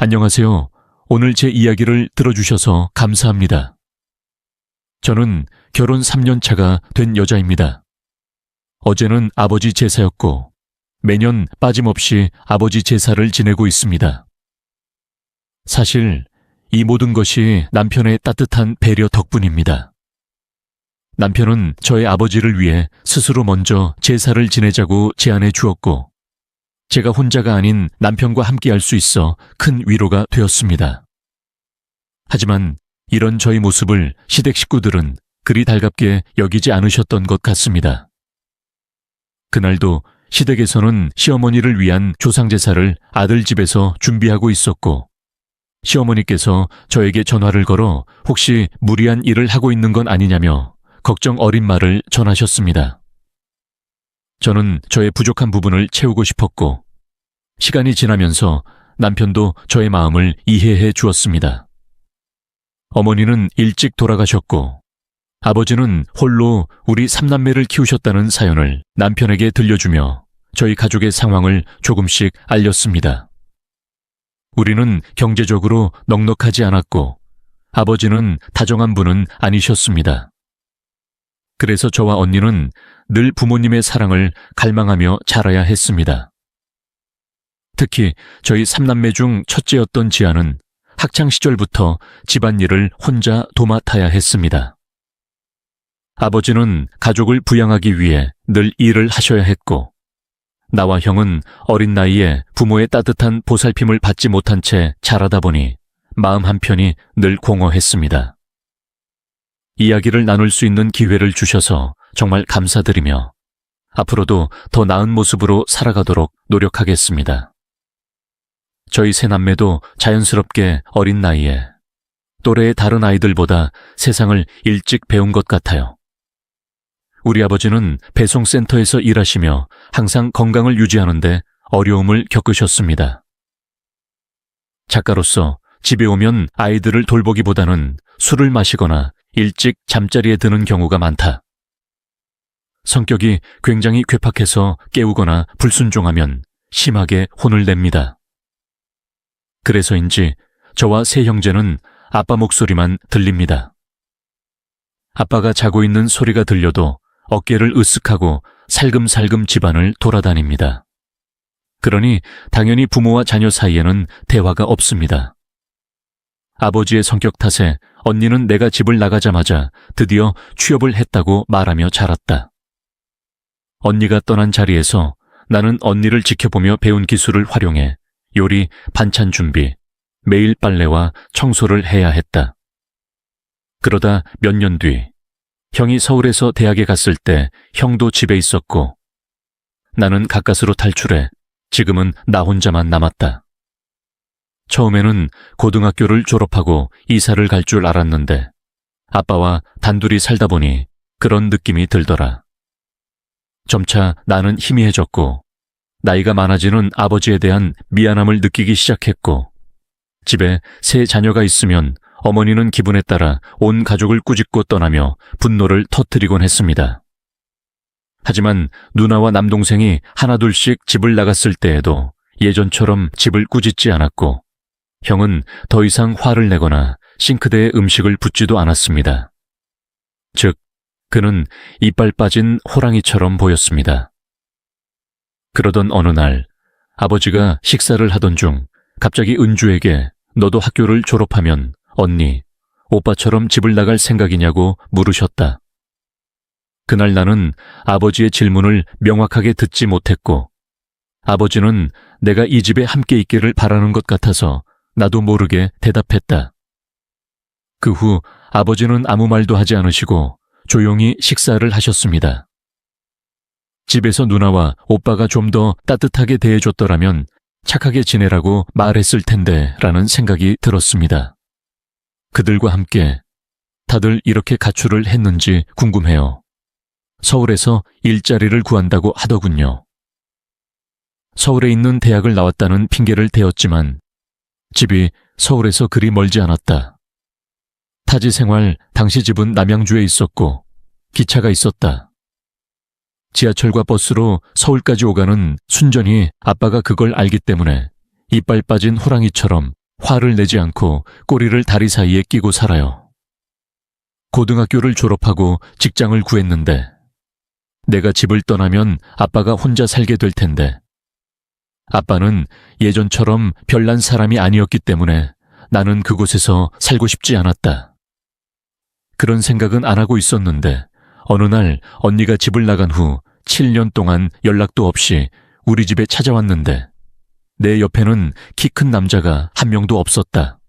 안녕하세요. 오늘 제 이야기를 들어주셔서 감사합니다. 저는 결혼 3년 차가 된 여자입니다. 어제는 아버지 제사였고 매년 빠짐없이 아버지 제사를 지내고 있습니다. 사실 이 모든 것이 남편의 따뜻한 배려 덕분입니다. 남편은 저의 아버지를 위해 스스로 먼저 제사를 지내자고 제안해 주었고 제가 혼자가 아닌 남편과 함께 할 수 있어 큰 위로가 되었습니다. 하지만 이런 저희 모습을 시댁 식구들은 그리 달갑게 여기지 않으셨던 것 같습니다. 그날도 시댁에서는 시어머니를 위한 조상제사를 아들 집에서 준비하고 있었고 시어머니께서 저에게 전화를 걸어 혹시 무리한 일을 하고 있는 건 아니냐며 걱정 어린 말을 전하셨습니다. 저는 저의 부족한 부분을 채우고 싶었고 시간이 지나면서 남편도 저의 마음을 이해해 주었습니다. 어머니는 일찍 돌아가셨고 아버지는 홀로 우리 3남매를 키우셨다는 사연을 남편에게 들려주며 저희 가족의 상황을 조금씩 알렸습니다. 우리는 경제적으로 넉넉하지 않았고 아버지는 다정한 분은 아니셨습니다. 그래서 저와 언니는 늘 부모님의 사랑을 갈망하며 자라야 했습니다. 특히 저희 3남매 중 첫째였던 지아는 학창시절부터 집안일을 혼자 도맡아야 했습니다. 아버지는 가족을 부양하기 위해 늘 일을 하셔야 했고 나와 형은 어린 나이에 부모의 따뜻한 보살핌을 받지 못한 채 자라다 보니 마음 한편이 늘 공허했습니다. 이야기를 나눌 수 있는 기회를 주셔서 정말 감사드리며 앞으로도 더 나은 모습으로 살아가도록 노력하겠습니다. 저희 세 남매도 자연스럽게 어린 나이에 또래의 다른 아이들보다 세상을 일찍 배운 것 같아요. 우리 아버지는 배송센터에서 일하시며 항상 건강을 유지하는데 어려움을 겪으셨습니다. 작가로서 집에 오면 아이들을 돌보기보다는 술을 마시거나 일찍 잠자리에 드는 경우가 많다. 성격이 굉장히 괴팍해서 깨우거나 불순종하면 심하게 혼을 냅니다. 그래서인지 저와 세 형제는 아빠 목소리만 들립니다. 아빠가 자고 있는 소리가 들려도 어깨를 으쓱하고 살금살금 집안을 돌아다닙니다. 그러니 당연히 부모와 자녀 사이에는 대화가 없습니다. 아버지의 성격 탓에 언니는 내가 집을 나가자마자 드디어 취업을 했다고 말하며 자랐다. 언니가 떠난 자리에서 나는 언니를 지켜보며 배운 기술을 활용해 요리, 반찬 준비, 매일 빨래와 청소를 해야 했다. 그러다 몇 년 뒤 형이 서울에서 대학에 갔을 때 형도 집에 있었고 나는 가까스로 탈출해 지금은 나 혼자만 남았다. 처음에는 고등학교를 졸업하고 이사를 갈 줄 알았는데 아빠와 단둘이 살다 보니 그런 느낌이 들더라. 점차 나는 희미해졌고 나이가 많아지는 아버지에 대한 미안함을 느끼기 시작했고 집에 세 자녀가 있으면 어머니는 기분에 따라 온 가족을 꾸짖고 떠나며 분노를 터뜨리곤 했습니다. 하지만 누나와 남동생이 하나둘씩 집을 나갔을 때에도 예전처럼 집을 꾸짖지 않았고 형은 더 이상 화를 내거나 싱크대에 음식을 붓지도 않았습니다. 즉, 그는 이빨 빠진 호랑이처럼 보였습니다. 그러던 어느 날 아버지가 식사를 하던 중 갑자기 은주에게 너도 학교를 졸업하면 언니, 오빠처럼 집을 나갈 생각이냐고 물으셨다. 그날 나는 아버지의 질문을 명확하게 듣지 못했고 아버지는 내가 이 집에 함께 있기를 바라는 것 같아서 나도 모르게 대답했다. 그 후 아버지는 아무 말도 하지 않으시고 조용히 식사를 하셨습니다. 집에서 누나와 오빠가 좀 더 따뜻하게 대해줬더라면 착하게 지내라고 말했을 텐데 라는 생각이 들었습니다. 그들과 함께 다들 이렇게 가출을 했는지 궁금해요. 서울에서 일자리를 구한다고 하더군요. 서울에 있는 대학을 나왔다는 핑계를 대었지만 집이 서울에서 그리 멀지 않았다. 타지 생활 당시 집은 남양주에 있었고 기차가 있었다. 지하철과 버스로 서울까지 오가는 순전히 아빠가 그걸 알기 때문에 이빨 빠진 호랑이처럼 화를 내지 않고 꼬리를 다리 사이에 끼고 살아요. 고등학교를 졸업하고 직장을 구했는데 내가 집을 떠나면 아빠가 혼자 살게 될 텐데 아빠는 예전처럼 별난 사람이 아니었기 때문에 나는 그곳에서 살고 싶지 않았다. 그런 생각은 안 하고 있었는데 어느 날 언니가 집을 나간 후 7년 동안 연락도 없이 우리 집에 찾아왔는데 내 옆에는 키 큰 남자가 한 명도 없었다.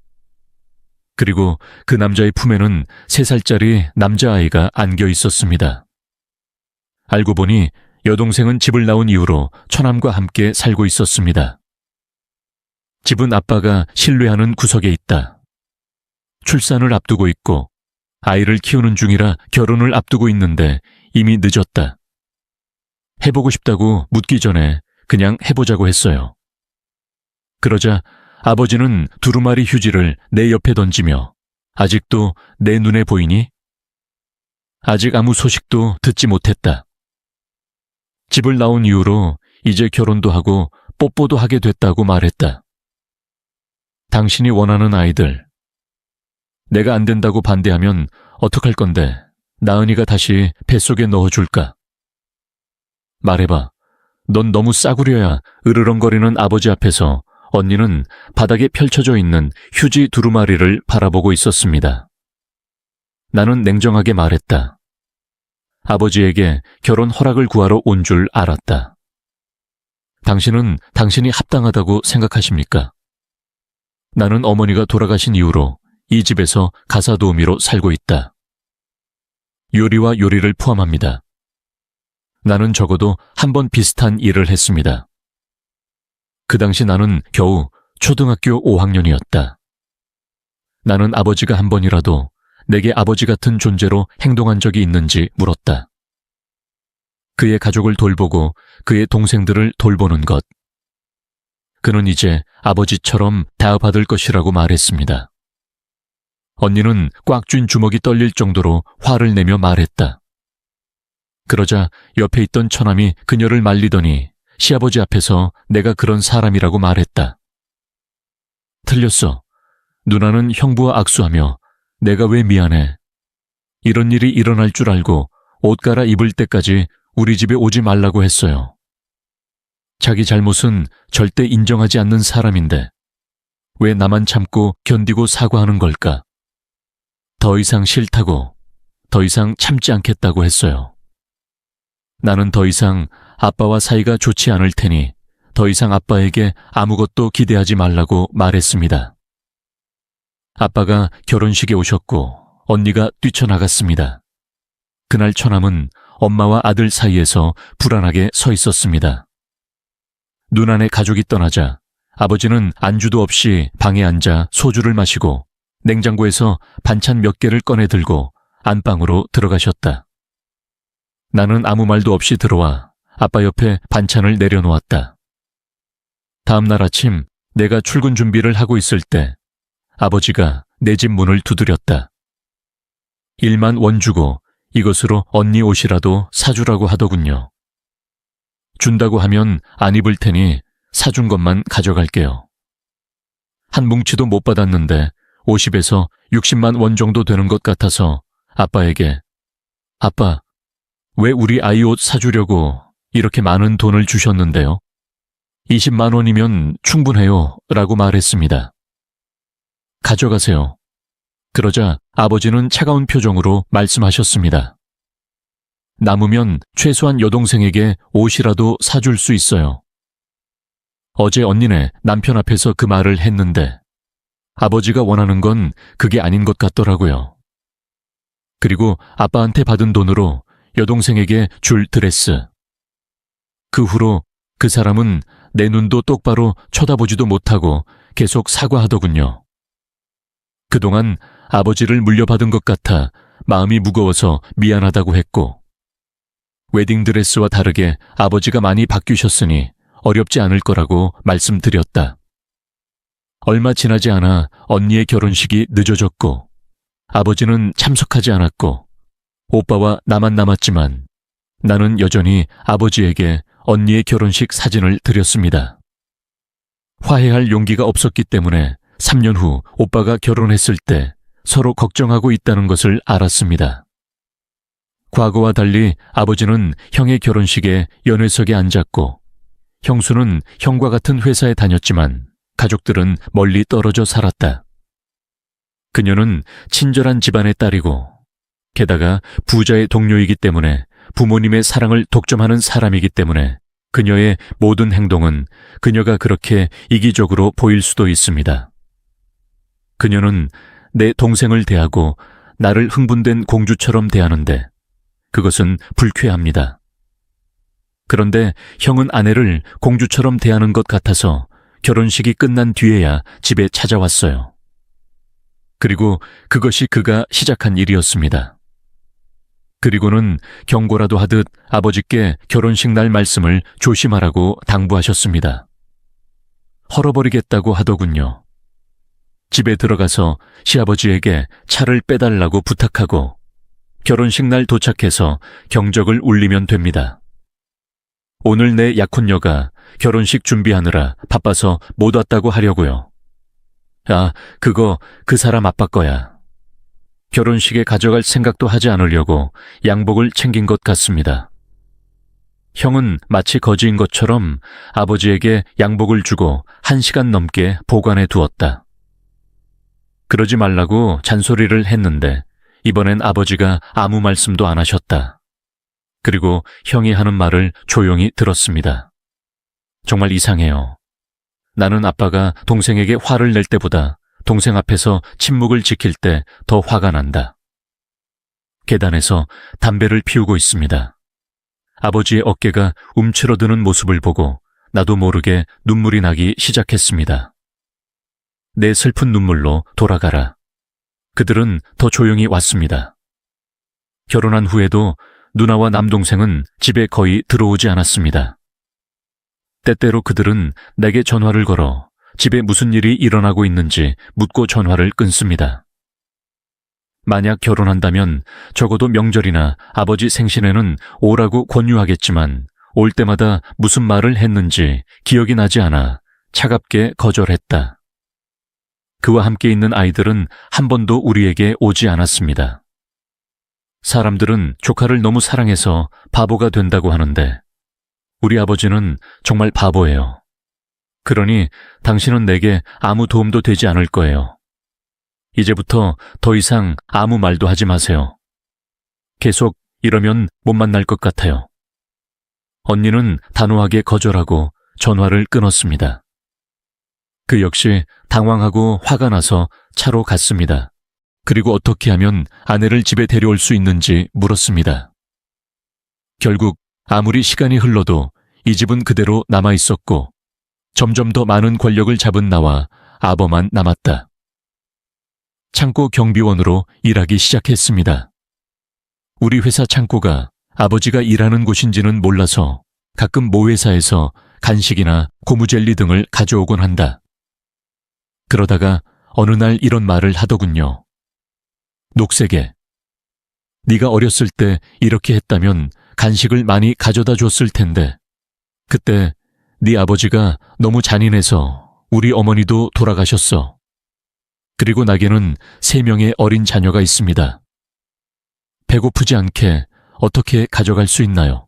그리고 그 남자의 품에는 3살짜리 남자아이가 안겨 있었습니다. 알고 보니 여동생은 집을 나온 이후로 처남과 함께 살고 있었습니다. 집은 아빠가 신뢰하는 구석에 있다. 출산을 앞두고 있고 아이를 키우는 중이라 결혼을 앞두고 있는데 이미 늦었다. 해보고 싶다고 묻기 전에 그냥 해보자고 했어요. 그러자 아버지는 두루마리 휴지를 내 옆에 던지며 아직도 내 눈에 보이니? 아직 아무 소식도 듣지 못했다. 집을 나온 이후로 이제 결혼도 하고 뽀뽀도 하게 됐다고 말했다. 당신이 원하는 아이들. 내가 안 된다고 반대하면 어떡할 건데 나은이가 다시 뱃속에 넣어줄까? 말해봐. 넌 너무 싸구려야. 으르렁거리는 아버지 앞에서 언니는 바닥에 펼쳐져 있는 휴지 두루마리를 바라보고 있었습니다. 나는 냉정하게 말했다. 아버지에게 결혼 허락을 구하러 온 줄 알았다. 당신은 당신이 합당하다고 생각하십니까? 나는 어머니가 돌아가신 이후로 이 집에서 가사 도우미로 살고 있다. 요리와 요리를 포함합니다. 나는 적어도 한 번 비슷한 일을 했습니다. 그 당시 나는 겨우 초등학교 5학년이었다. 나는 아버지가 한 번이라도 내게 아버지 같은 존재로 행동한 적이 있는지 물었다. 그의 가족을 돌보고 그의 동생들을 돌보는 것. 그는 이제 아버지처럼 다받을 것이라고 말했습니다. 언니는 꽉 쥔 주먹이 떨릴 정도로 화를 내며 말했다. 그러자 옆에 있던 처남이 그녀를 말리더니 시아버지 앞에서 내가 그런 사람이라고 말했다. 틀렸어. 누나는 형부와 악수하며 내가 왜 미안해. 이런 일이 일어날 줄 알고 옷 갈아입을 때까지 우리 집에 오지 말라고 했어요. 자기 잘못은 절대 인정하지 않는 사람인데 왜 나만 참고 견디고 사과하는 걸까? 더 이상 싫다고, 더 이상 참지 않겠다고 했어요. 나는 더 이상 아빠와 사이가 좋지 않을 테니 더 이상 아빠에게 아무것도 기대하지 말라고 말했습니다. 아빠가 결혼식에 오셨고 언니가 뛰쳐나갔습니다. 그날 처남은 엄마와 아들 사이에서 불안하게 서 있었습니다. 누나네 가족이 떠나자 아버지는 안주도 없이 방에 앉아 소주를 마시고 냉장고에서 반찬 몇 개를 꺼내 들고 안방으로 들어가셨다. 나는 아무 말도 없이 들어와 아빠 옆에 반찬을 내려놓았다. 다음 날 아침 내가 출근 준비를 하고 있을 때 아버지가 내 집 문을 두드렸다. 1만 원 주고 이것으로 언니 옷이라도 사주라고 하더군요. 준다고 하면 안 입을 테니 사준 것만 가져갈게요. 한 뭉치도 못 받았는데 50에서 60만 원 정도 되는 것 같아서 아빠에게 아빠, 왜 우리 아이 옷 사주려고 이렇게 많은 돈을 주셨는데요? 20만 원이면 충분해요 라고 말했습니다. 가져가세요. 그러자 아버지는 차가운 표정으로 말씀하셨습니다. 남으면 최소한 여동생에게 옷이라도 사줄 수 있어요. 어제 언니네 남편 앞에서 그 말을 했는데 아버지가 원하는 건 그게 아닌 것 같더라고요. 그리고 아빠한테 받은 돈으로 여동생에게 줄 드레스. 그 후로 그 사람은 내 눈도 똑바로 쳐다보지도 못하고 계속 사과하더군요. 그동안 아버지를 물려받은 것 같아 마음이 무거워서 미안하다고 했고 웨딩드레스와 다르게 아버지가 많이 바뀌셨으니 어렵지 않을 거라고 말씀드렸다. 얼마 지나지 않아 언니의 결혼식이 늦어졌고 아버지는 참석하지 않았고 오빠와 나만 남았지만 나는 여전히 아버지에게 언니의 결혼식 사진을 드렸습니다. 화해할 용기가 없었기 때문에 3년 후 오빠가 결혼했을 때 서로 걱정하고 있다는 것을 알았습니다. 과거와 달리 아버지는 형의 결혼식에 연회석에 앉았고, 형수는 형과 같은 회사에 다녔지만 가족들은 멀리 떨어져 살았다. 그녀는 친절한 집안의 딸이고, 게다가 부자의 동료이기 때문에 부모님의 사랑을 독점하는 사람이기 때문에 그녀의 모든 행동은 그녀가 그렇게 이기적으로 보일 수도 있습니다. 그녀는 내 동생을 대하고 나를 흥분된 공주처럼 대하는데 그것은 불쾌합니다. 그런데 형은 아내를 공주처럼 대하는 것 같아서 결혼식이 끝난 뒤에야 집에 찾아왔어요. 그리고 그것이 그가 시작한 일이었습니다. 그리고는 경고라도 하듯 아버지께 결혼식 날 말씀을 조심하라고 당부하셨습니다. 헐어버리겠다고 하더군요. 집에 들어가서 시아버지에게 차를 빼달라고 부탁하고 결혼식 날 도착해서 경적을 울리면 됩니다. 오늘 내 약혼녀가 결혼식 준비하느라 바빠서 못 왔다고 하려고요. 아, 그거 그 사람 아빠 거야. 결혼식에 가져갈 생각도 하지 않으려고 양복을 챙긴 것 같습니다. 형은 마치 거지인 것처럼 아버지에게 양복을 주고 1시간 넘게 보관해 두었다. 그러지 말라고 잔소리를 했는데 이번엔 아버지가 아무 말씀도 안 하셨다. 그리고 형이 하는 말을 조용히 들었습니다. 정말 이상해요. 나는 아빠가 동생에게 화를 낼 때보다 동생 앞에서 침묵을 지킬 때 더 화가 난다. 계단에서 담배를 피우고 있습니다. 아버지의 어깨가 움츠러드는 모습을 보고 나도 모르게 눈물이 나기 시작했습니다. 내 슬픈 눈물로 돌아가라. 그들은 더 조용히 왔습니다. 결혼한 후에도 누나와 남동생은 집에 거의 들어오지 않았습니다. 때때로 그들은 내게 전화를 걸어 집에 무슨 일이 일어나고 있는지 묻고 전화를 끊습니다. 만약 결혼한다면 적어도 명절이나 아버지 생신에는 오라고 권유하겠지만 올 때마다 무슨 말을 했는지 기억이 나지 않아 차갑게 거절했다. 그와 함께 있는 아이들은 한 번도 우리에게 오지 않았습니다. 사람들은 조카를 너무 사랑해서 바보가 된다고 하는데 우리 아버지는 정말 바보예요. 그러니 당신은 내게 아무 도움도 되지 않을 거예요. 이제부터 더 이상 아무 말도 하지 마세요. 계속 이러면 못 만날 것 같아요. 언니는 단호하게 거절하고 전화를 끊었습니다. 그 역시 당황하고 화가 나서 차로 갔습니다. 그리고 어떻게 하면 아내를 집에 데려올 수 있는지 물었습니다. 결국 아무리 시간이 흘러도 이 집은 그대로 남아 있었고 점점 더 많은 권력을 잡은 나와 아버만 남았다. 창고 경비원으로 일하기 시작했습니다. 우리 회사 창고가 아버지가 일하는 곳인지는 몰라서 가끔 모회사에서 간식이나 고무젤리 등을 가져오곤 한다. 그러다가 어느 날 이런 말을 하더군요. 녹색에, 네가 어렸을 때 이렇게 했다면 간식을 많이 가져다 줬을 텐데 그때 네 아버지가 너무 잔인해서 우리 어머니도 돌아가셨어. 그리고 나게는 3명의 어린 자녀가 있습니다. 배고프지 않게 어떻게 가져갈 수 있나요?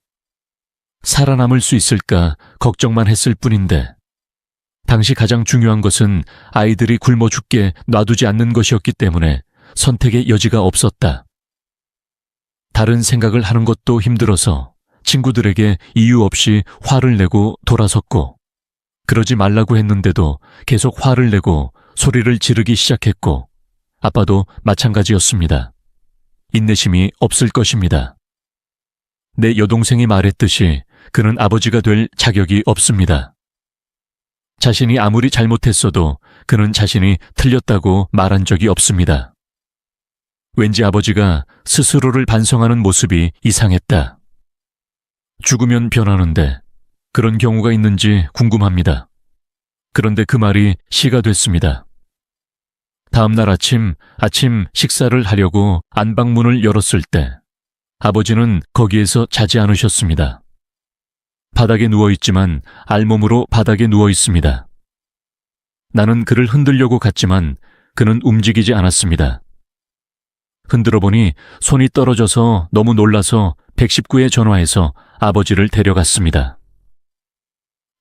살아남을 수 있을까 걱정만 했을 뿐인데 당시 가장 중요한 것은 아이들이 굶어 죽게 놔두지 않는 것이었기 때문에 선택의 여지가 없었다. 다른 생각을 하는 것도 힘들어서 친구들에게 이유 없이 화를 내고 돌아섰고 그러지 말라고 했는데도 계속 화를 내고 소리를 지르기 시작했고 아빠도 마찬가지였습니다. 인내심이 없을 것입니다. 내 여동생이 말했듯이 그는 아버지가 될 자격이 없습니다. 자신이 아무리 잘못했어도 그는 자신이 틀렸다고 말한 적이 없습니다. 왠지 아버지가 스스로를 반성하는 모습이 이상했다. 죽으면 변하는데 그런 경우가 있는지 궁금합니다. 그런데 그 말이 시가 됐습니다. 다음 날 아침 식사를 하려고 안방문을 열었을 때 아버지는 거기에서 자지 않으셨습니다. 바닥에 누워있지만 알몸으로 바닥에 누워있습니다. 나는 그를 흔들려고 갔지만 그는 움직이지 않았습니다. 흔들어 보니 손이 떨어져서 너무 놀라서 119에 전화해서 아버지를 데려갔습니다.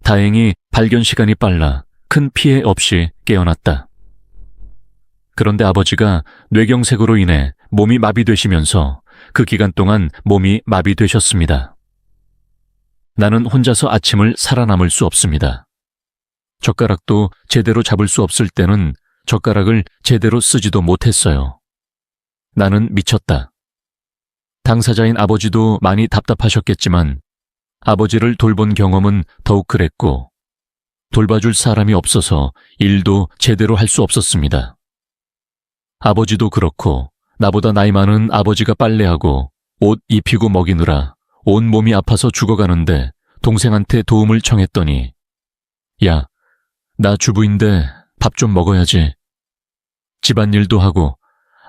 다행히 발견 시간이 빨라 큰 피해 없이 깨어났다. 그런데 아버지가 뇌경색으로 인해 몸이 마비되시면서 그 기간 동안 몸이 마비되셨습니다. 나는 혼자서 아침을 살아남을 수 없습니다. 젓가락도 제대로 잡을 수 없을 때는 젓가락을 제대로 쓰지도 못했어요. 나는 미쳤다. 당사자인 아버지도 많이 답답하셨겠지만 아버지를 돌본 경험은 더욱 그랬고 돌봐줄 사람이 없어서 일도 제대로 할 수 없었습니다. 아버지도 그렇고 나보다 나이 많은 아버지가 빨래하고 옷 입히고 먹이느라 온 몸이 아파서 죽어가는데 동생한테 도움을 청했더니 야, 나 주부인데 밥 좀 먹어야지. 집안일도 하고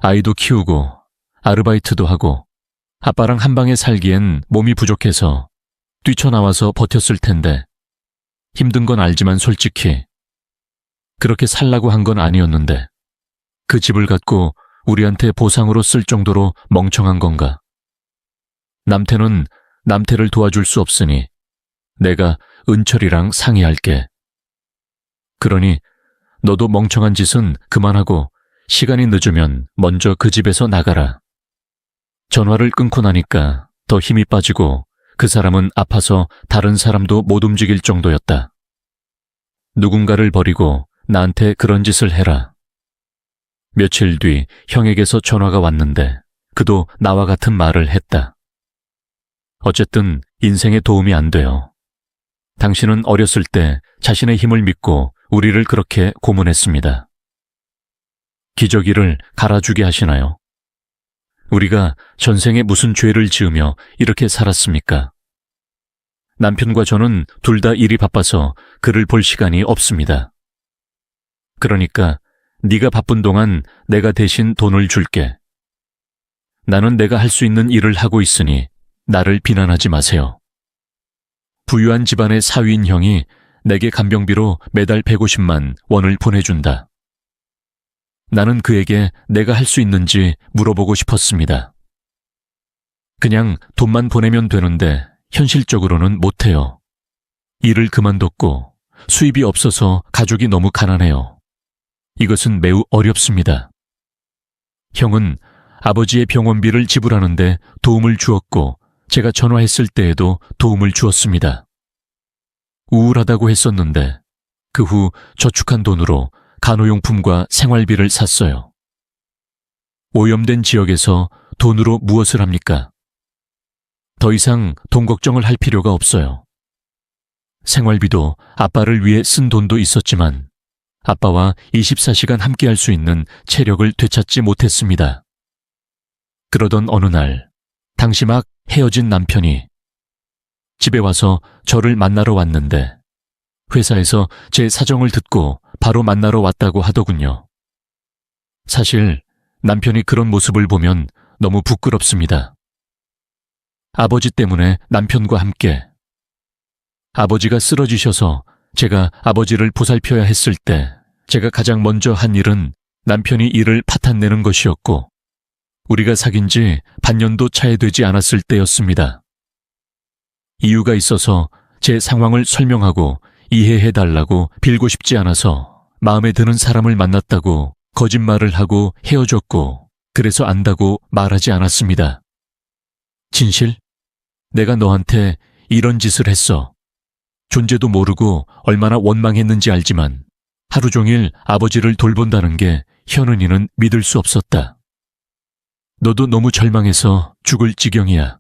아이도 키우고 아르바이트도 하고 아빠랑 한 방에 살기엔 몸이 부족해서 뛰쳐나와서 버텼을 텐데 힘든 건 알지만 솔직히 그렇게 살라고 한 건 아니었는데 그 집을 갖고 우리한테 보상으로 쓸 정도로 멍청한 건가? 남태는 남태를 도와줄 수 없으니 내가 은철이랑 상의할게. 그러니 너도 멍청한 짓은 그만하고 시간이 늦으면 먼저 그 집에서 나가라. 전화를 끊고 나니까 더 힘이 빠지고 그 사람은 아파서 다른 사람도 못 움직일 정도였다. 누군가를 버리고 나한테 그런 짓을 해라. 며칠 뒤 형에게서 전화가 왔는데 그도 나와 같은 말을 했다. 어쨌든 인생에 도움이 안 돼요. 당신은 어렸을 때 자신의 힘을 믿고 우리를 그렇게 고문했습니다. 기저귀를 갈아주게 하시나요? 우리가 전생에 무슨 죄를 지으며 이렇게 살았습니까? 남편과 저는 둘 다 일이 바빠서 그를 볼 시간이 없습니다. 그러니까 네가 바쁜 동안 내가 대신 돈을 줄게. 나는 내가 할 수 있는 일을 하고 있으니 나를 비난하지 마세요. 부유한 집안의 사위인 형이 내게 간병비로 매달 150만 원을 보내준다. 나는 그에게 내가 할 수 있는지 물어보고 싶었습니다. 그냥 돈만 보내면 되는데 현실적으로는 못해요. 일을 그만뒀고 수입이 없어서 가족이 너무 가난해요. 이것은 매우 어렵습니다. 형은 아버지의 병원비를 지불하는데 도움을 주었고 제가 전화했을 때에도 도움을 주었습니다. 우울하다고 했었는데 그 후 저축한 돈으로 간호용품과 생활비를 샀어요. 오염된 지역에서 돈으로 무엇을 합니까? 더 이상 돈 걱정을 할 필요가 없어요. 생활비도 아빠를 위해 쓴 돈도 있었지만 아빠와 24시간 함께할 수 있는 체력을 되찾지 못했습니다. 그러던 어느 날 당시 막 헤어진 남편이 집에 와서 저를 만나러 왔는데 회사에서 제 사정을 듣고 바로 만나러 왔다고 하더군요. 사실 남편이 그런 모습을 보면 너무 부끄럽습니다. 아버지 때문에 남편과 함께 아버지가 쓰러지셔서 제가 아버지를 보살펴야 했을 때 제가 가장 먼저 한 일은 남편이 일을 파탄내는 것이었고 우리가 사귄 지 반년도 차에 되지 않았을 때였습니다. 이유가 있어서 제 상황을 설명하고 이해해달라고 빌고 싶지 않아서 마음에 드는 사람을 만났다고 거짓말을 하고 헤어졌고 그래서 안다고 말하지 않았습니다. 진실? 내가 너한테 이런 짓을 했어. 존재도 모르고 얼마나 원망했는지 알지만 하루 종일 아버지를 돌본다는 게 현은이는 믿을 수 없었다. 너도 너무 절망해서 죽을 지경이야.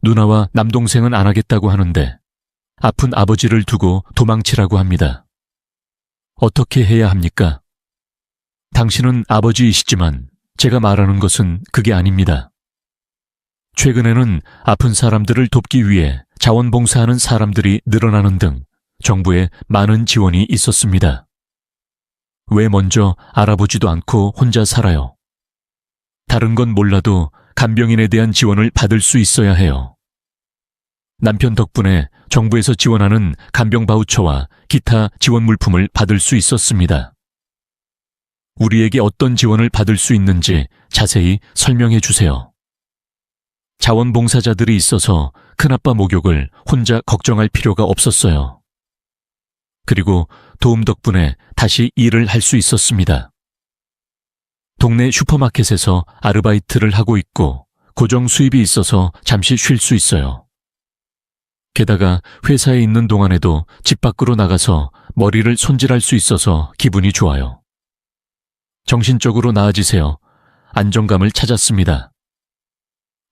누나와 남동생은 안 하겠다고 하는데 아픈 아버지를 두고 도망치라고 합니다. 어떻게 해야 합니까? 당신은 아버지이시지만 제가 말하는 것은 그게 아닙니다. 최근에는 아픈 사람들을 돕기 위해 자원봉사하는 사람들이 늘어나는 등 정부의 많은 지원이 있었습니다. 왜 먼저 알아보지도 않고 혼자 살아요? 다른 건 몰라도 간병인에 대한 지원을 받을 수 있어야 해요. 남편 덕분에 정부에서 지원하는 간병 바우처와 기타 지원 물품을 받을 수 있었습니다. 우리에게 어떤 지원을 받을 수 있는지 자세히 설명해 주세요. 자원봉사자들이 있어서 큰아빠 목욕을 혼자 걱정할 필요가 없었어요. 그리고 도움 덕분에 다시 일을 할 수 있었습니다. 동네 슈퍼마켓에서 아르바이트를 하고 있고 고정 수입이 있어서 잠시 쉴 수 있어요. 게다가 회사에 있는 동안에도 집 밖으로 나가서 머리를 손질할 수 있어서 기분이 좋아요. 정신적으로 나아지세요. 안정감을 찾았습니다.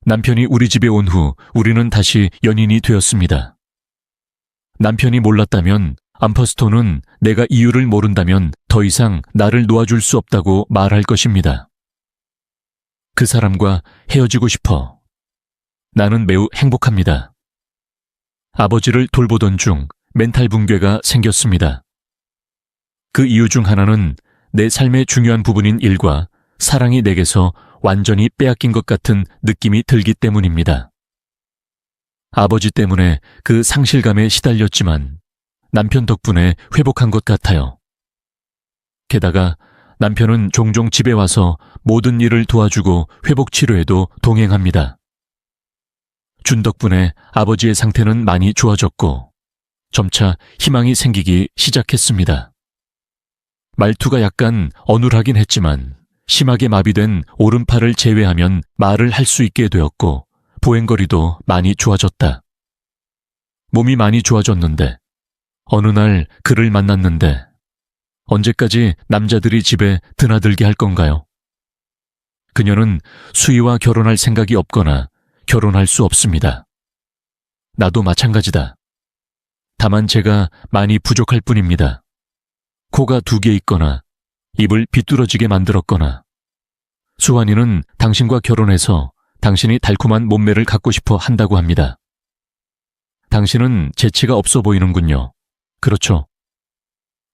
남편이 우리 집에 온 후 우리는 다시 연인이 되었습니다. 남편이 몰랐다면 암퍼스톤은 내가 이유를 모른다면 더 이상 나를 놓아줄 수 없다고 말할 것입니다. 그 사람과 헤어지고 싶어. 나는 매우 행복합니다. 아버지를 돌보던 중 멘탈 붕괴가 생겼습니다. 그 이유 중 하나는 내 삶의 중요한 부분인 일과 사랑이 내게서 완전히 빼앗긴 것 같은 느낌이 들기 때문입니다. 아버지 때문에 그 상실감에 시달렸지만 남편 덕분에 회복한 것 같아요. 게다가 남편은 종종 집에 와서 모든 일을 도와주고 회복 치료에도 동행합니다. 준 덕분에 아버지의 상태는 많이 좋아졌고 점차 희망이 생기기 시작했습니다. 말투가 약간 어눌하긴 했지만 심하게 마비된 오른팔을 제외하면 말을 할 수 있게 되었고 보행거리도 많이 좋아졌다. 몸이 많이 좋아졌는데 어느 날 그를 만났는데 언제까지 남자들이 집에 드나들게 할 건가요? 그녀는 수희와 결혼할 생각이 없거나 결혼할 수 없습니다. 나도 마찬가지다. 다만 제가 많이 부족할 뿐입니다. 코가 2개 있거나 입을 비뚤어지게 만들었거나 수환이는 당신과 결혼해서 당신이 달콤한 몸매를 갖고 싶어 한다고 합니다. 당신은 재치가 없어 보이는군요. 그렇죠?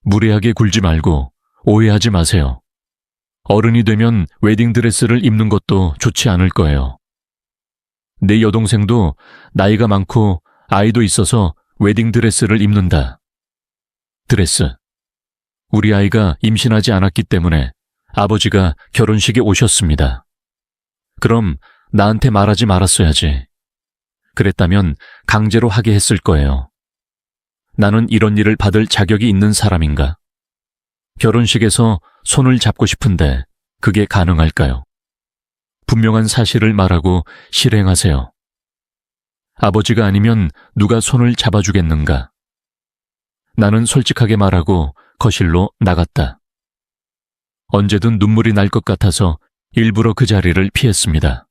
무례하게 굴지 말고 오해하지 마세요. 어른이 되면 웨딩드레스를 입는 것도 좋지 않을 거예요. 내 여동생도 나이가 많고 아이도 있어서 웨딩드레스를 입는다. 드레스. 우리 아이가 임신하지 않았기 때문에 아버지가 결혼식에 오셨습니다. 그럼 나한테 말하지 말았어야지. 그랬다면 강제로 하게 했을 거예요. 나는 이런 일을 받을 자격이 있는 사람인가? 결혼식에서 손을 잡고 싶은데 그게 가능할까요? 분명한 사실을 말하고 실행하세요. 아버지가 아니면 누가 손을 잡아주겠는가? 나는 솔직하게 말하고 거실로 나갔다. 언제든 눈물이 날 것 같아서 일부러 그 자리를 피했습니다.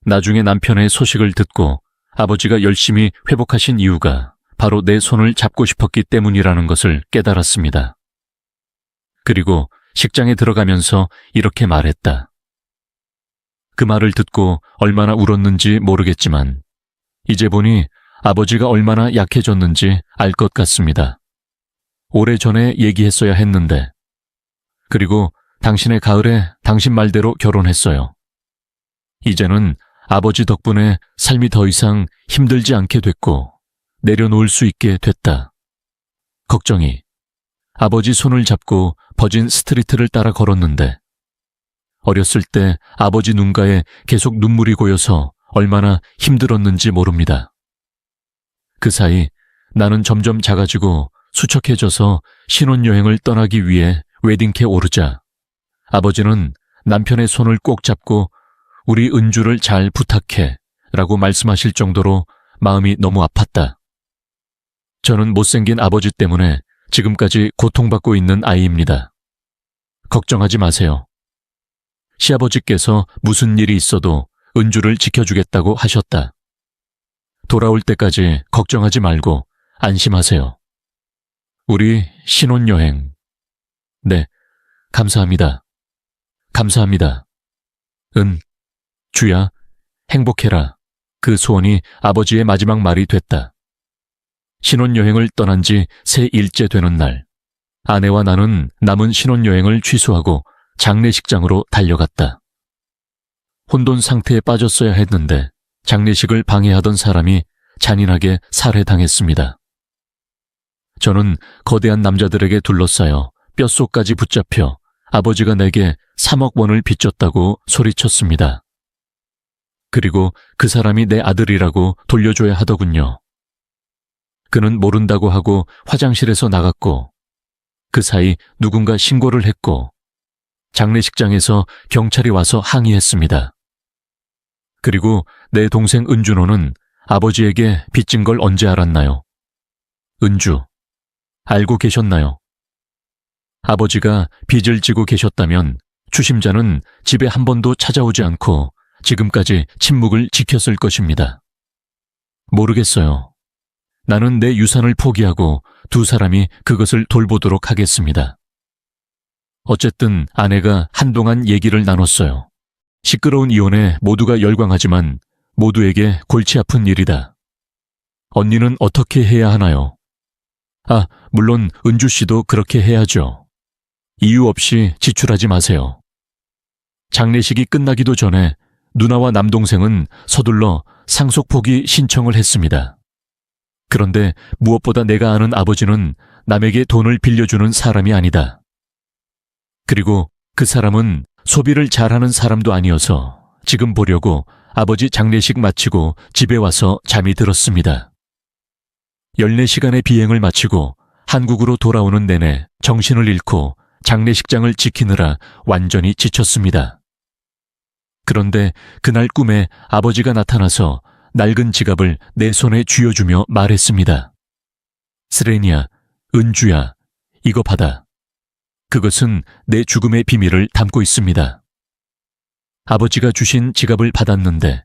나중에 남편의 소식을 듣고 아버지가 열심히 회복하신 이유가 바로 내 손을 잡고 싶었기 때문이라는 것을 깨달았습니다. 그리고 식장에 들어가면서 이렇게 말했다. 그 말을 듣고 얼마나 울었는지 모르겠지만 이제 보니 아버지가 얼마나 약해졌는지 알 것 같습니다. 오래전에 얘기했어야 했는데 그리고 당신의 가을에 당신 말대로 결혼했어요. 이제는 아버지 덕분에 삶이 더 이상 힘들지 않게 됐고 내려놓을 수 있게 됐다. 걱정이 아버지 손을 잡고 버진 스트리트를 따라 걸었는데 어렸을 때 아버지 눈가에 계속 눈물이 고여서 얼마나 힘들었는지 모릅니다. 그 사이 나는 점점 작아지고 수척해져서 신혼여행을 떠나기 위해 웨딩케 오르자 아버지는 남편의 손을 꼭 잡고 우리 은주를 잘 부탁해 라고 말씀하실 정도로 마음이 너무 아팠다. 저는 못생긴 아버지 때문에 지금까지 고통받고 있는 아이입니다. 걱정하지 마세요. 시아버지께서 무슨 일이 있어도 은주를 지켜주겠다고 하셨다. 돌아올 때까지 걱정하지 말고 안심하세요. 우리 신혼여행. 네, 감사합니다. 감사합니다. 주야, 행복해라. 그 소원이 아버지의 마지막 말이 됐다. 신혼여행을 떠난 지 3일째 되는 날, 아내와 나는 남은 신혼여행을 취소하고 장례식장으로 달려갔다. 혼돈 상태에 빠졌어야 했는데 장례식을 방해하던 사람이 잔인하게 살해당했습니다. 저는 거대한 남자들에게 둘러싸여 뼛속까지 붙잡혀 아버지가 내게 3억 원을 빚졌다고 소리쳤습니다. 그리고 그 사람이 내 아들이라고 돌려줘야 하더군요. 그는 모른다고 하고 화장실에서 나갔고, 그 사이 누군가 신고를 했고, 장례식장에서 경찰이 와서 항의했습니다. 그리고 내 동생 은준호는 아버지에게 빚진 걸 언제 알았나요? 은주, 알고 계셨나요? 아버지가 빚을 지고 계셨다면 추심자는 집에 한 번도 찾아오지 않고 지금까지 침묵을 지켰을 것입니다. 모르겠어요. 나는 내 유산을 포기하고 두 사람이 그것을 돌보도록 하겠습니다. 어쨌든 아내가 한동안 얘기를 나눴어요. 시끄러운 이혼에 모두가 열광하지만 모두에게 골치 아픈 일이다. 언니는 어떻게 해야 하나요? 물론 은주 씨도 그렇게 해야죠. 이유 없이 지출하지 마세요. 장례식이 끝나기도 전에 누나와 남동생은 서둘러 상속 포기 신청을 했습니다. 그런데 무엇보다 내가 아는 아버지는 남에게 돈을 빌려주는 사람이 아니다. 그리고 그 사람은 소비를 잘하는 사람도 아니어서 지금 보려고 아버지 장례식 마치고 집에 와서 잠이 들었습니다. 14시간의 비행을 마치고 한국으로 돌아오는 내내 정신을 잃고 장례식장을 지키느라 완전히 지쳤습니다. 그런데 그날 꿈에 아버지가 나타나서 낡은 지갑을 내 손에 쥐어주며 말했습니다. 스레니야, 은주야, 이거 받아. 그것은 내 죽음의 비밀을 담고 있습니다. 아버지가 주신 지갑을 받았는데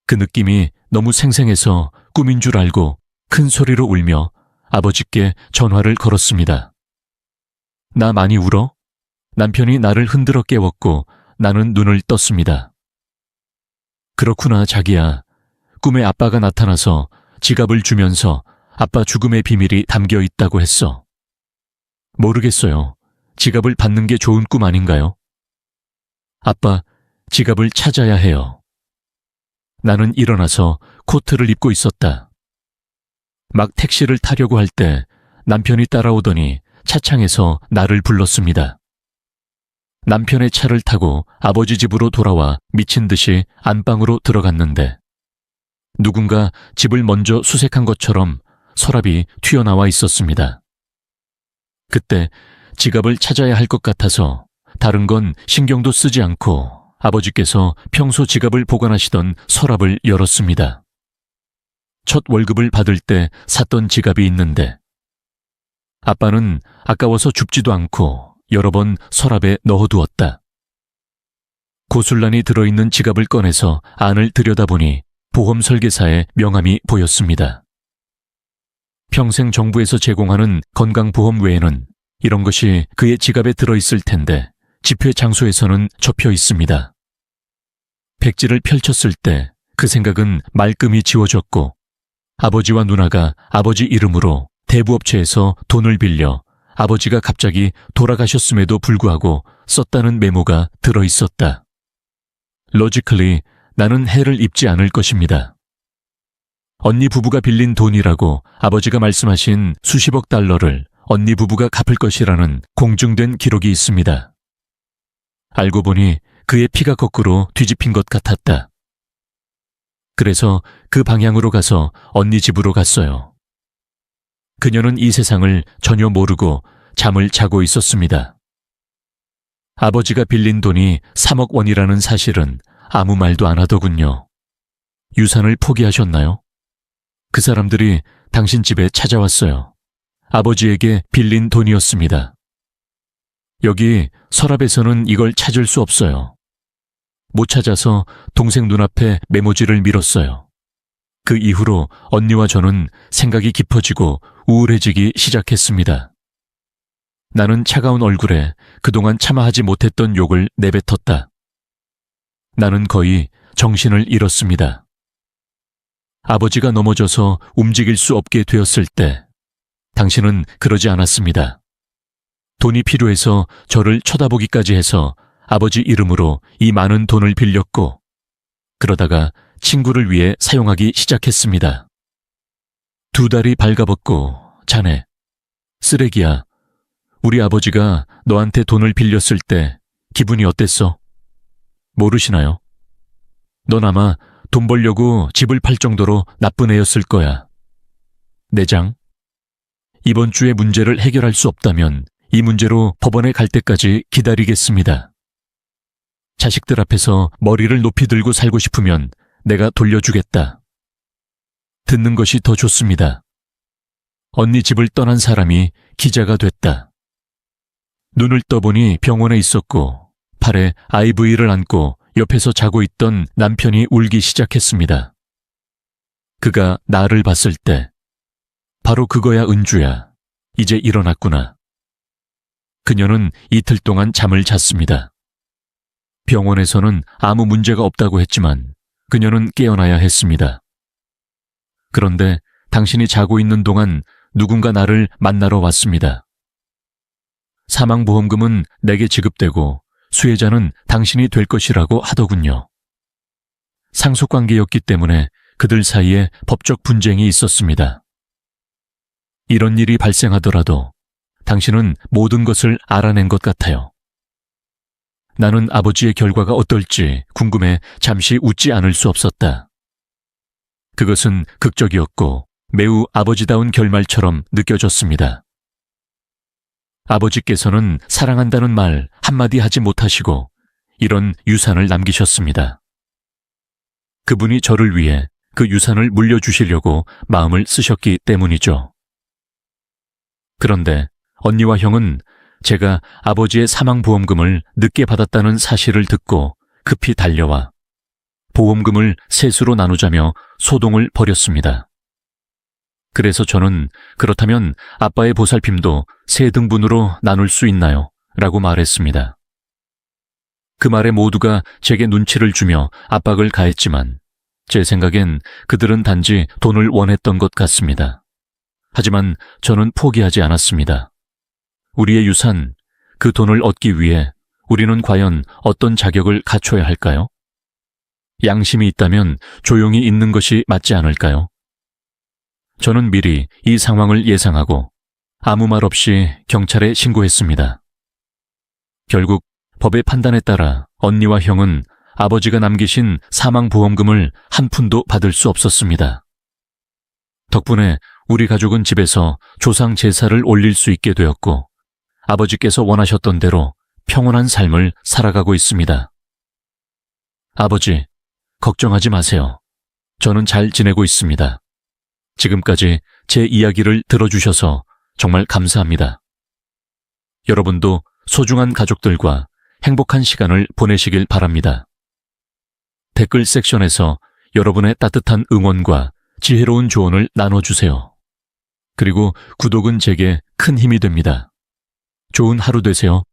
그 느낌이 너무 생생해서 꿈인 줄 알고 큰 소리로 울며 아버지께 전화를 걸었습니다. 나 많이 울어? 남편이 나를 흔들어 깨웠고 나는 눈을 떴습니다. 그렇구나, 자기야. 꿈에 아빠가 나타나서 지갑을 주면서 아빠 죽음의 비밀이 담겨 있다고 했어. 모르겠어요. 지갑을 받는 게 좋은 꿈 아닌가요? 아빠, 지갑을 찾아야 해요. 나는 일어나서 코트를 입고 있었다. 막 택시를 타려고 할 때 남편이 따라오더니 차창에서 나를 불렀습니다. 남편의 차를 타고 아버지 집으로 돌아와 미친 듯이 안방으로 들어갔는데 누군가 집을 먼저 수색한 것처럼 서랍이 튀어나와 있었습니다. 그때 지갑을 찾아야 할 것 같아서 다른 건 신경도 쓰지 않고 아버지께서 평소 지갑을 보관하시던 서랍을 열었습니다. 첫 월급을 받을 때 샀던 지갑이 있는데 아빠는 아까워서 줍지도 않고 여러 번 서랍에 넣어두었다. 고술란이 들어있는 지갑을 꺼내서 안을 들여다보니 보험 설계사의 명함이 보였습니다. 평생 정부에서 제공하는 건강보험 외에는 이런 것이 그의 지갑에 들어있을 텐데 집회 장소에서는 접혀 있습니다. 백지를 펼쳤을 때 그 생각은 말끔히 지워졌고 아버지와 누나가 아버지 이름으로 대부업체에서 돈을 빌려 아버지가 갑자기 돌아가셨음에도 불구하고 썼다는 메모가 들어있었다. 로지컬리 나는 해를 입지 않을 것입니다. 언니 부부가 빌린 돈이라고 아버지가 말씀하신 수십억 달러를 언니 부부가 갚을 것이라는 공증된 기록이 있습니다. 알고 보니 그의 피가 거꾸로 뒤집힌 것 같았다. 그래서 그 방향으로 가서 언니 집으로 갔어요. 그녀는 이 세상을 전혀 모르고 잠을 자고 있었습니다. 아버지가 빌린 돈이 3억 원이라는 사실은 아무 말도 안 하더군요. 유산을 포기하셨나요? 그 사람들이 당신 집에 찾아왔어요. 아버지에게 빌린 돈이었습니다. 여기 서랍에서는 이걸 찾을 수 없어요. 못 찾아서 동생 눈앞에 메모지를 밀었어요. 그 이후로 언니와 저는 생각이 깊어지고 우울해지기 시작했습니다. 나는 차가운 얼굴에 그동안 참아하지 못했던 욕을 내뱉었다. 나는 거의 정신을 잃었습니다. 아버지가 넘어져서 움직일 수 없게 되었을 때 당신은 그러지 않았습니다. 돈이 필요해서 저를 쳐다보기까지 해서 아버지 이름으로 이 많은 돈을 빌렸고 그러다가 친구를 위해 사용하기 시작했습니다. 두 다리 발가벗고 자네, 쓰레기야. 우리 아버지가 너한테 돈을 빌렸을 때 기분이 어땠어? 모르시나요? 넌 아마 돈 벌려고 집을 팔 정도로 나쁜 애였을 거야. 내장, 이번 주에 문제를 해결할 수 없다면 이 문제로 법원에 갈 때까지 기다리겠습니다. 자식들 앞에서 머리를 높이 들고 살고 싶으면 내가 돌려주겠다. 듣는 것이 더 좋습니다. 언니 집을 떠난 사람이 기자가 됐다. 눈을 떠보니 병원에 있었고 팔에 IV를 안고 옆에서 자고 있던 남편이 울기 시작했습니다. 그가 나를 봤을 때 바로 그거야 은주야. 이제 일어났구나. 그녀는 이틀 동안 잠을 잤습니다. 병원에서는 아무 문제가 없다고 했지만 그녀는 깨어나야 했습니다. 그런데 당신이 자고 있는 동안 누군가 나를 만나러 왔습니다. 사망보험금은 내게 지급되고 수혜자는 당신이 될 것이라고 하더군요. 상속관계였기 때문에 그들 사이에 법적 분쟁이 있었습니다. 이런 일이 발생하더라도 당신은 모든 것을 알아낸 것 같아요. 나는 아버지의 결과가 어떨지 궁금해 잠시 웃지 않을 수 없었다. 그것은 극적이었고 매우 아버지다운 결말처럼 느껴졌습니다. 아버지께서는 사랑한다는 말 한마디 하지 못하시고 이런 유산을 남기셨습니다. 그분이 저를 위해 그 유산을 물려주시려고 마음을 쓰셨기 때문이죠. 그런데 언니와 형은 제가 아버지의 사망보험금을 늦게 받았다는 사실을 듣고 급히 달려와 보험금을 셋으로 나누자며 소동을 벌였습니다. 그래서 저는 그렇다면 아빠의 보살핌도 세 등분으로 나눌 수 있나요? 라고 말했습니다. 그 말에 모두가 제게 눈치를 주며 압박을 가했지만 제 생각엔 그들은 단지 돈을 원했던 것 같습니다. 하지만 저는 포기하지 않았습니다. 우리의 유산, 그 돈을 얻기 위해 우리는 과연 어떤 자격을 갖춰야 할까요? 양심이 있다면 조용히 있는 것이 맞지 않을까요? 저는 미리 이 상황을 예상하고 아무 말 없이 경찰에 신고했습니다. 결국 법의 판단에 따라 언니와 형은 아버지가 남기신 사망보험금을 한 푼도 받을 수 없었습니다. 덕분에 우리 가족은 집에서 조상 제사를 올릴 수 있게 되었고 아버지께서 원하셨던 대로 평온한 삶을 살아가고 있습니다. 아버지, 걱정하지 마세요. 저는 잘 지내고 있습니다. 지금까지 제 이야기를 들어주셔서 정말 감사합니다. 여러분도 소중한 가족들과 행복한 시간을 보내시길 바랍니다. 댓글 섹션에서 여러분의 따뜻한 응원과 지혜로운 조언을 나눠주세요. 그리고 구독은 제게 큰 힘이 됩니다. 좋은 하루 되세요.